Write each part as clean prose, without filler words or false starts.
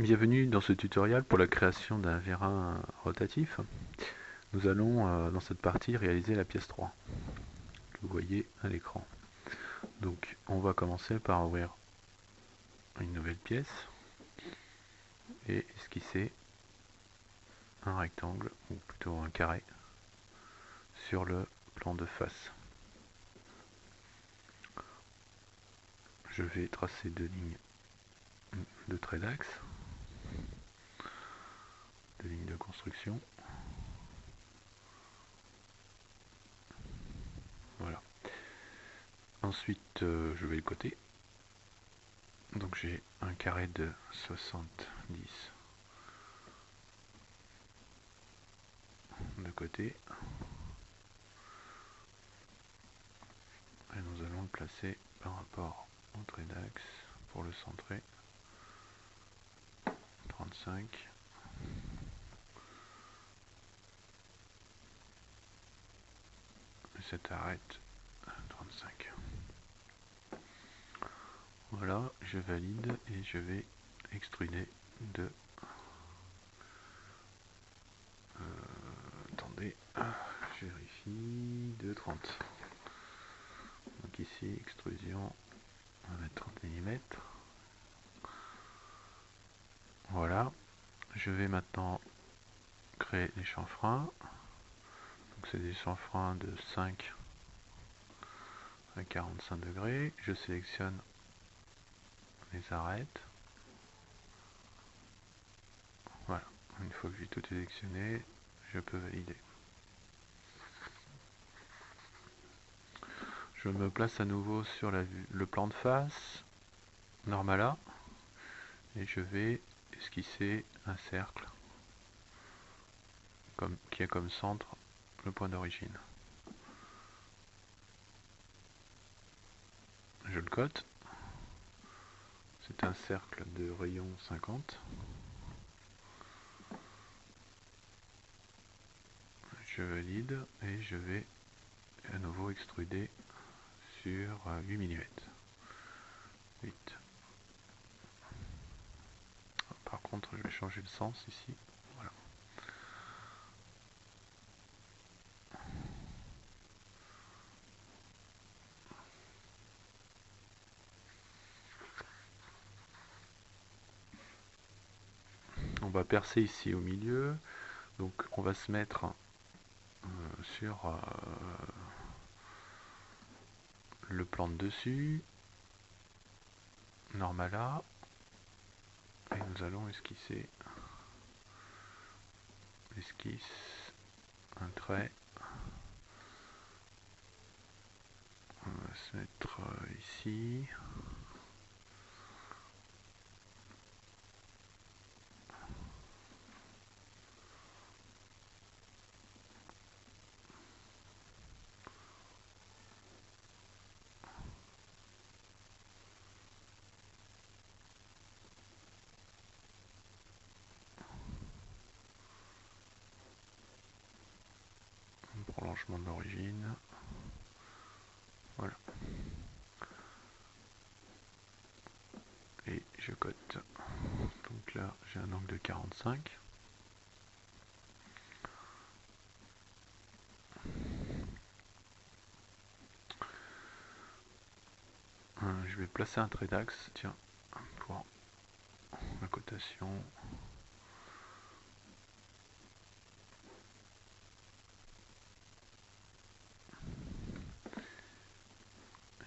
Bienvenue dans ce tutoriel pour la création d'un vérin rotatif. Nous allons dans cette partie réaliser la pièce 3 que vous voyez à l'écran. Donc on va commencer par ouvrir une nouvelle pièce et esquisser un rectangle, ou plutôt un carré, sur le plan de face. Je vais tracer deux lignes de traits d'axe, deux lignes de construction. Voilà. Ensuite, je vais le côté. Donc j'ai un carré de 70 de côté. Et nous allons le placer par rapport au trait d'axe pour le centrer. 35. Et cet arrête 35. Voilà, je valide et je vais extruder de... attendez, je vérifie, de 30. Donc ici, extrusion, on va mettre 30 mm. Voilà, je vais maintenant créer les chanfreins. Donc c'est des chanfreins de 5 à 45 degrés. Je sélectionne les arêtes. Voilà, une fois que j'ai tout sélectionné, je peux valider. Je me place à nouveau sur le plan de face, Normala, et je vais esquisser un cercle qui a comme centre le point d'origine. Je le cote. C'est un cercle de rayon 50. Je valide et je vais à nouveau extruder sur 8 mm. 8. Par contre, je vais changer le sens ici. Voilà. On va percer ici au milieu. Donc on va se mettre sur le plan de dessus. Normala. Et nous allons esquisser l'esquisse, un trait. On va se mettre ici. Un prolongement de l'origine. Voilà. Et je cote. Donc là, j'ai un angle de 45. Je vais placer un trait d'axe, tiens, pour la cotation.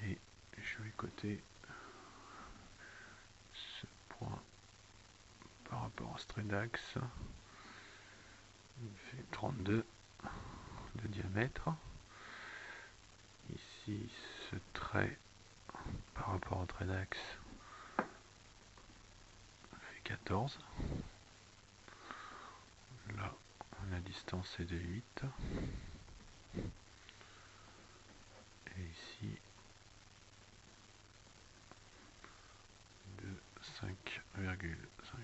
Et je vais coter ce point par rapport à ce trait d'axe. Il fait 32 de diamètre. Ici, ce trait par rapport au trait d'axe fait 14. Là, la distance est de 8. Et ici, de 5,5.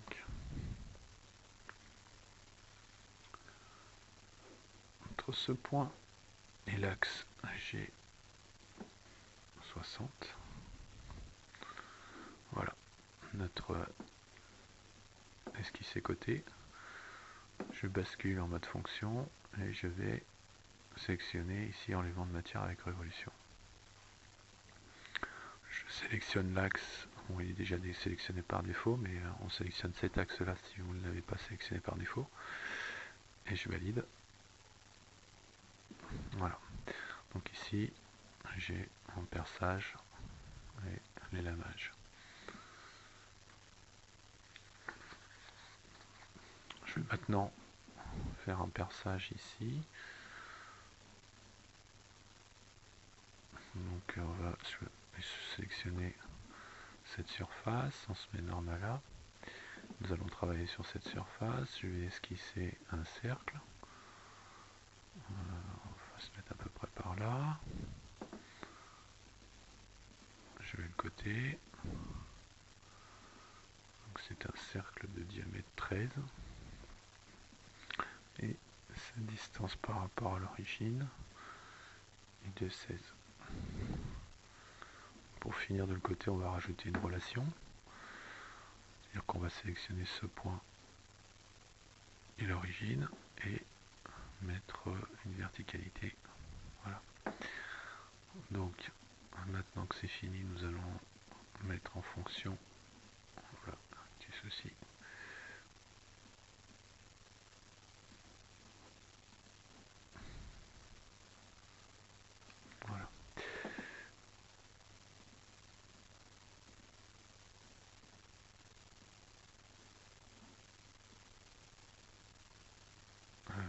Entre ce point et l'axe, j'ai 60. Voilà, notre esquisser côté. Je bascule en mode fonction et je vais sélectionner ici enlèvement de matière avec révolution. Je sélectionne l'axe, bon, il est déjà sélectionné par défaut, mais on sélectionne cet axe là si vous ne l'avez pas sélectionné par défaut. Et je valide. Voilà. Donc ici, j'ai mon perçage et les lamages. Je vais maintenant faire un perçage ici. Donc on va sélectionner cette surface, on se met normal là. Nous allons travailler sur cette surface. Je vais esquisser un cercle. On va se mettre à peu près par là. Je vais le côté. C'est un cercle de diamètre 13. Et sa distance par rapport à l'origine est de 16. Pour finir de le côté, on va rajouter une relation. C'est-à-dire qu'on va sélectionner ce point et l'origine et mettre une verticalité. Voilà. Donc maintenant que c'est fini, nous allons mettre en fonction, voilà, c'est ceci. Voilà.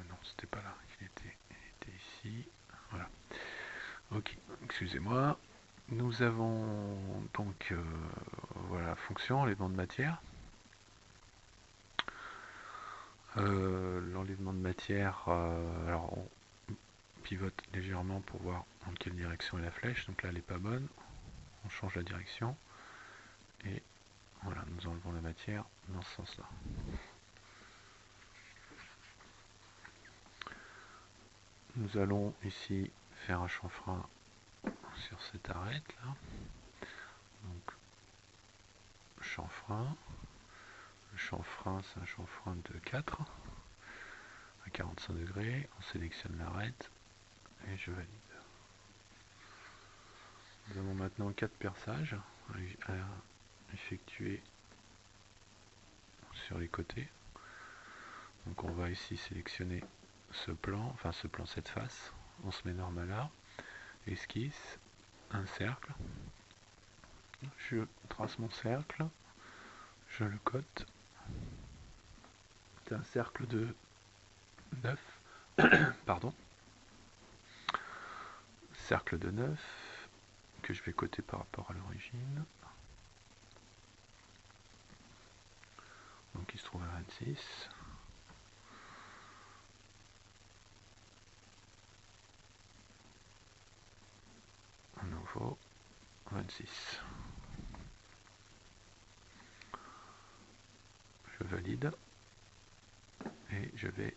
Non, c'était pas là, il était ici. Voilà. Ok, excusez-moi. Nous avons donc voilà, fonction, enlèvement de matière. L'enlèvement de matière, alors on pivote légèrement pour voir dans quelle direction est la flèche. Donc là, elle n'est pas bonne. On change la direction. Et voilà, nous enlevons la matière dans ce sens-là. Nous allons ici faire un chanfrein sur cette arête là. Donc chanfrein. Le chanfrein, c'est un chanfrein de 4 à 45 degrés. On sélectionne l'arête et je valide. Nous avons maintenant 4 perçages à effectuer sur les côtés. Donc on va ici sélectionner ce plan, enfin ce plan, cette face. On se met normal là, esquisse, un cercle. Je trace mon cercle, je le cote. C'est un cercle de 9, pardon. Cercle de 9 que je vais coter par rapport à l'origine. Donc il se trouve à 26. À nouveau 26. Je valide et je vais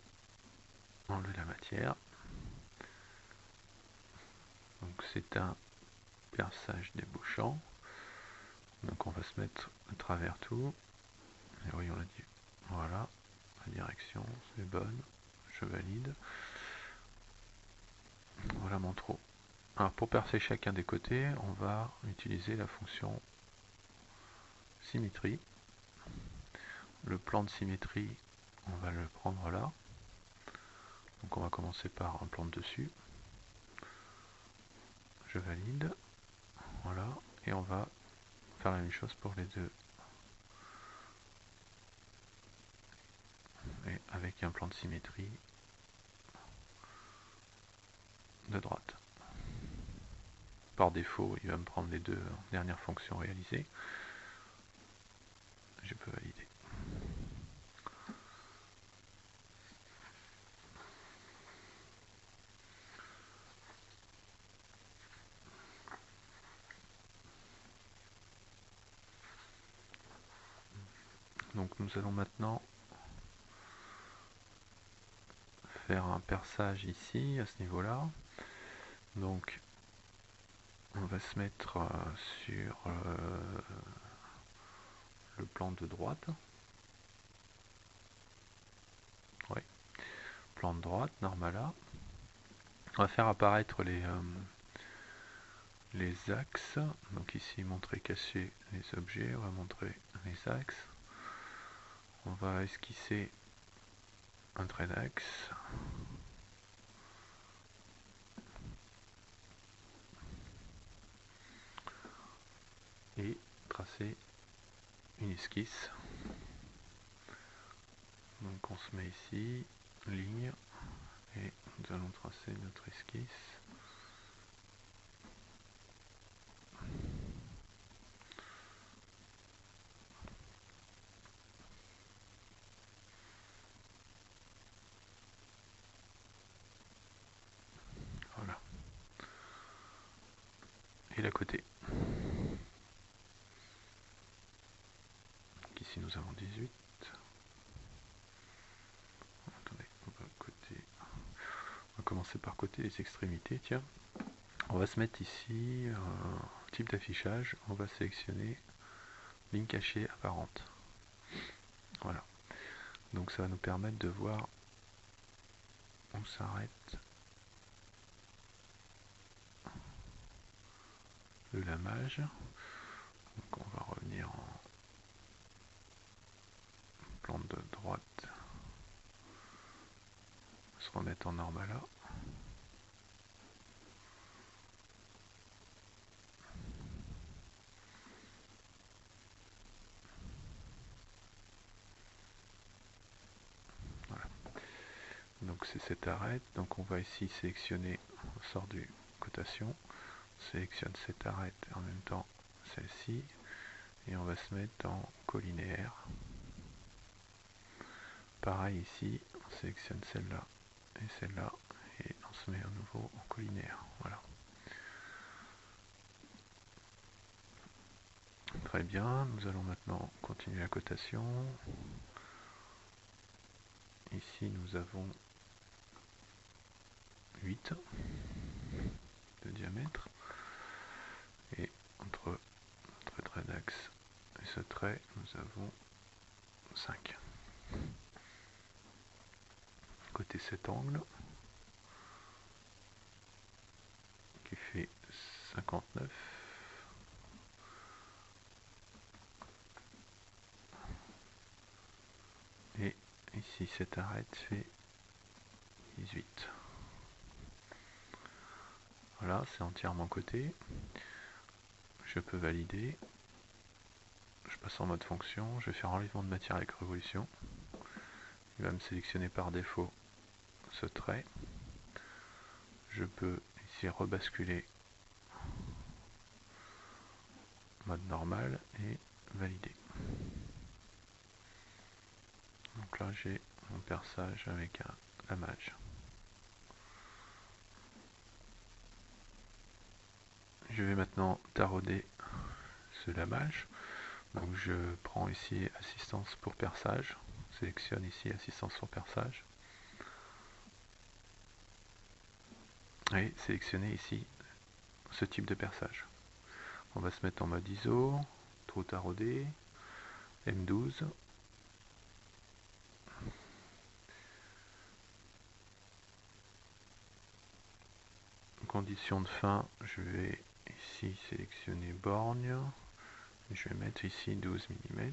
enlever la matière. Donc c'est un perçage débouchant. Donc on va se mettre à travers tout. Et voyons la dit. Voilà, la direction, c'est bonne. Je valide. Voilà mon trou. Alors pour percer chacun des côtés, on va utiliser la fonction symétrie. Le plan de symétrie, on va le prendre là. Donc on va commencer par un plan de dessus. Je valide. Voilà. Et on va faire la même chose pour les deux. Et avec un plan de symétrie de droite. Par défaut, il va me prendre les deux dernières fonctions réalisées. Je peux valider. Donc nous allons maintenant faire un perçage ici, à ce niveau-là. Donc on va se mettre sur le plan de droite. plan de droite, Normala. On va faire apparaître les axes. Donc ici, montrer, cacher les objets. On va montrer les axes. On va esquisser un trait d'axe. Et tracer une esquisse. Donc on se met ici, ligne, et nous allons tracer notre esquisse. Voilà. Et l'à côté. Donc ici nous avons 18. Attendez, on va commencer par côté les extrémités, tiens. On va se mettre ici, type d'affichage, on va sélectionner ligne cachée apparente. Voilà. Donc ça va nous permettre de voir où s'arrête le lamage. Donc on va revenir en plan de droite, se remettre en Normala. Voilà. Donc c'est cette arête. Donc on va ici sélectionner, on sort du cotation, on sélectionne cette arête et en même temps celle-ci, et on va se mettre en collinéaire. Pareil ici, on sélectionne celle-là et celle-là, et on se met à nouveau en collinéaire. Voilà. Très bien, nous allons maintenant continuer la cotation. Ici nous avons 8 de diamètre, et entre notre trait d'axe et ce trait nous avons 5. Côté cet angle qui fait 59, et ici cette arête fait 18. Voilà, c'est entièrement coté. Je peux valider. Je passe en mode fonction. Je vais faire enlèvement de matière avec révolution. Il va me sélectionner par défaut ce trait. Je peux ici rebasculer mode normal et valider. Donc là j'ai mon perçage avec un lamage. Je vais maintenant tarauder ce lamage. Donc je prends ici assistance pour perçage, sélectionne ici assistance pour perçage, et sélectionner ici ce type de perçage. On va se mettre en mode ISO, trou taraudé, M12. Condition de fin, je vais ici sélectionner borgne, je vais mettre ici 12 mm.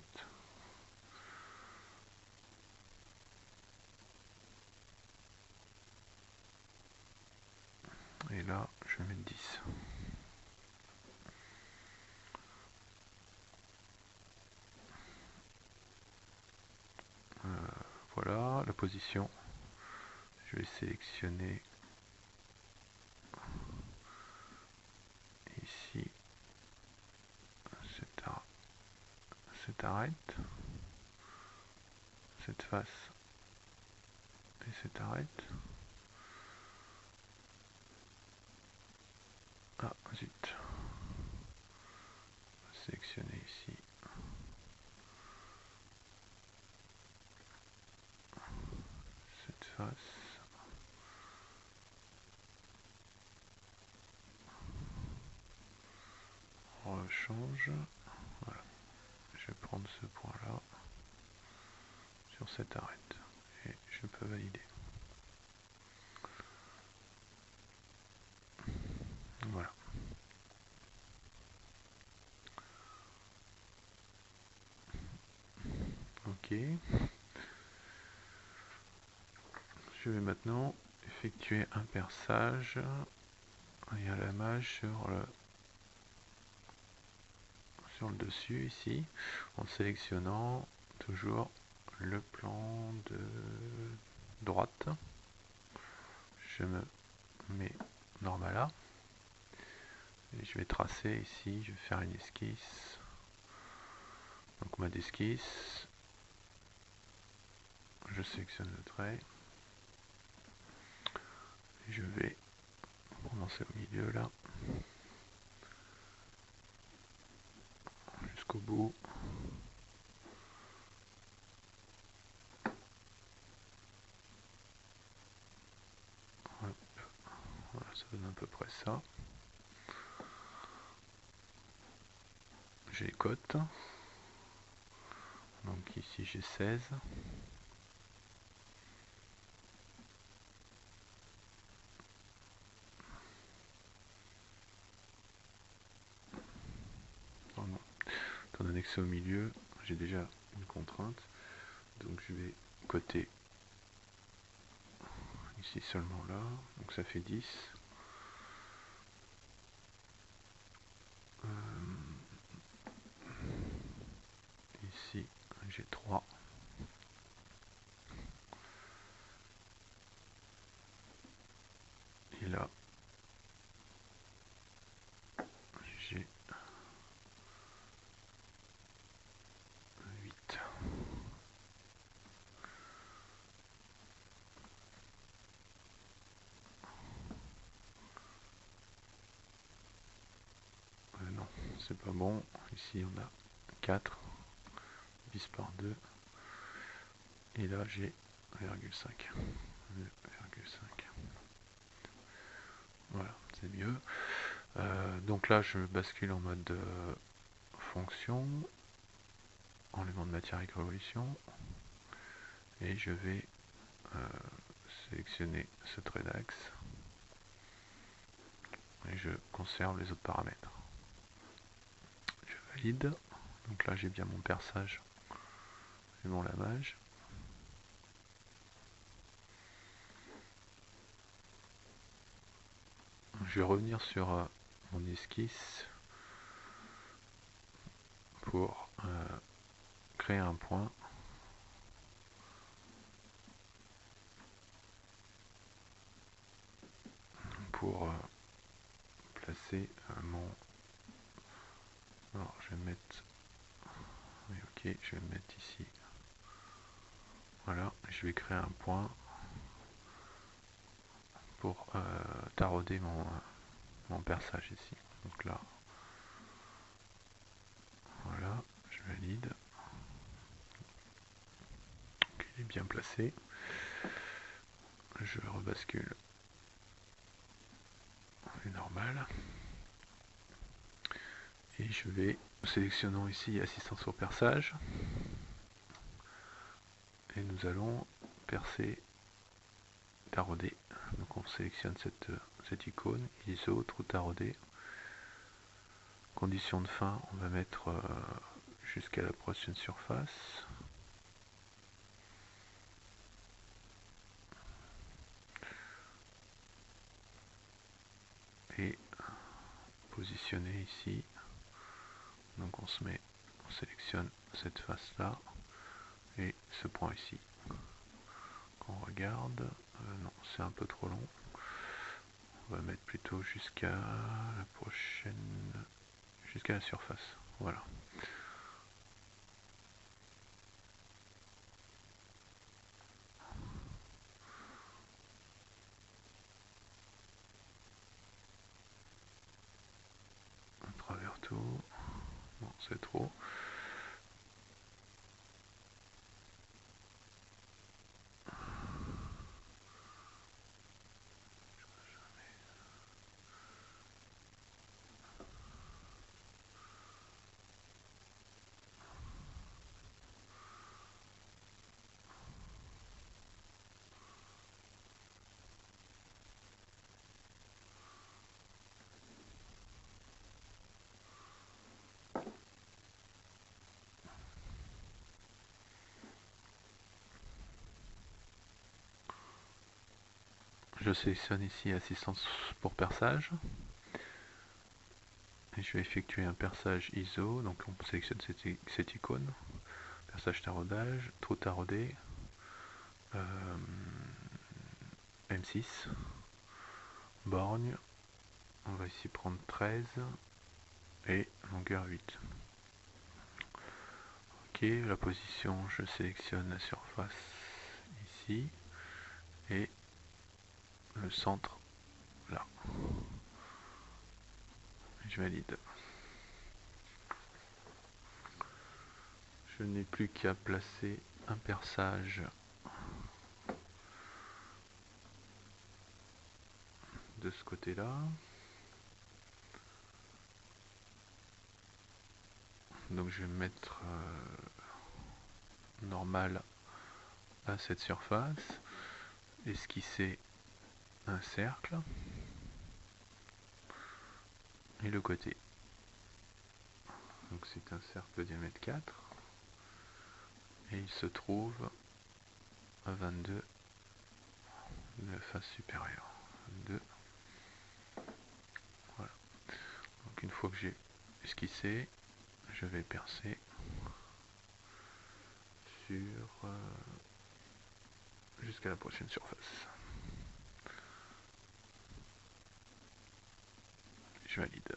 Et là, je vais mettre 10. Voilà, la position, je vais sélectionner ici cette arête, cette face et cette arête. Ah zut, sélectionner ici cette face, rechange, voilà, je vais prendre ce point là sur cette arête et je peux valider. Voilà. Ok. Je vais maintenant effectuer un perçage et un lamage sur le dessus ici, en sélectionnant toujours le plan de droite. Je me mets Normala et je vais tracer ici, je vais faire une esquisse. Donc mode esquisse, je sélectionne le trait et je vais commencer au milieu là, jusqu'au bout. Hop. Voilà, ça donne à peu près ça. J'ai les côtes. Donc ici j'ai 16. Oh non. Étant donné que c'est au milieu, j'ai déjà une contrainte. Donc je vais coter ici seulement là. Donc ça fait 10. Ici j'ai 3. Et là j'ai 8. Non, c'est pas bon. Ici on a 4. 10 par 2. Et là j'ai 2,5. 2,5. Voilà, c'est mieux. Donc là je bascule en mode fonction, enlèvement de matière avec révolution, et je vais sélectionner ce trait d'axe et je conserve les autres paramètres. Je valide. Donc là j'ai bien mon perçage et mon lamage. Je vais revenir sur mon esquisse pour créer un point. Pour placer mon... Alors je vais mettre... Oui, ok, je vais me mettre ici. Voilà, je vais créer un point pour tarauder mon perçage ici. Donc là, voilà, je valide. Donc, il est bien placé. Je rebascule. C'est normal. Et je vais, sélectionnant ici assistance au perçage. Et nous allons percer, tarauder. Donc on sélectionne cette icône, ISO, trou taraudé. Condition de fin, on va mettre jusqu'à la prochaine surface. Et positionner ici. Donc on sélectionne cette face là et ce point ici. Quand on regarde, non, c'est un peu trop long. On va mettre plutôt jusqu'à la prochaine, jusqu'à la surface. Voilà. À travers tout. Non, c'est trop. Je sélectionne ici assistance pour perçage. Et je vais effectuer un perçage ISO, donc on sélectionne cette icône. Perçage taraudage, trou taraudé, M6, borgne, on va ici prendre 13 et longueur 8. Ok, la position, je sélectionne la surface ici et le centre là. Je valide. Je n'ai plus qu'à placer un perçage de ce côté-là. Donc je vais mettre normal à cette surface, esquisser un cercle et le côté. Donc c'est un cercle diamètre 4 et il se trouve à 22 de la face supérieure. 22. Voilà. Donc une fois que j'ai esquissé, je vais percer sur jusqu'à la prochaine surface. Je valide.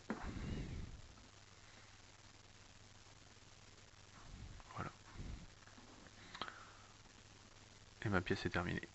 Voilà. Et ma pièce est terminée.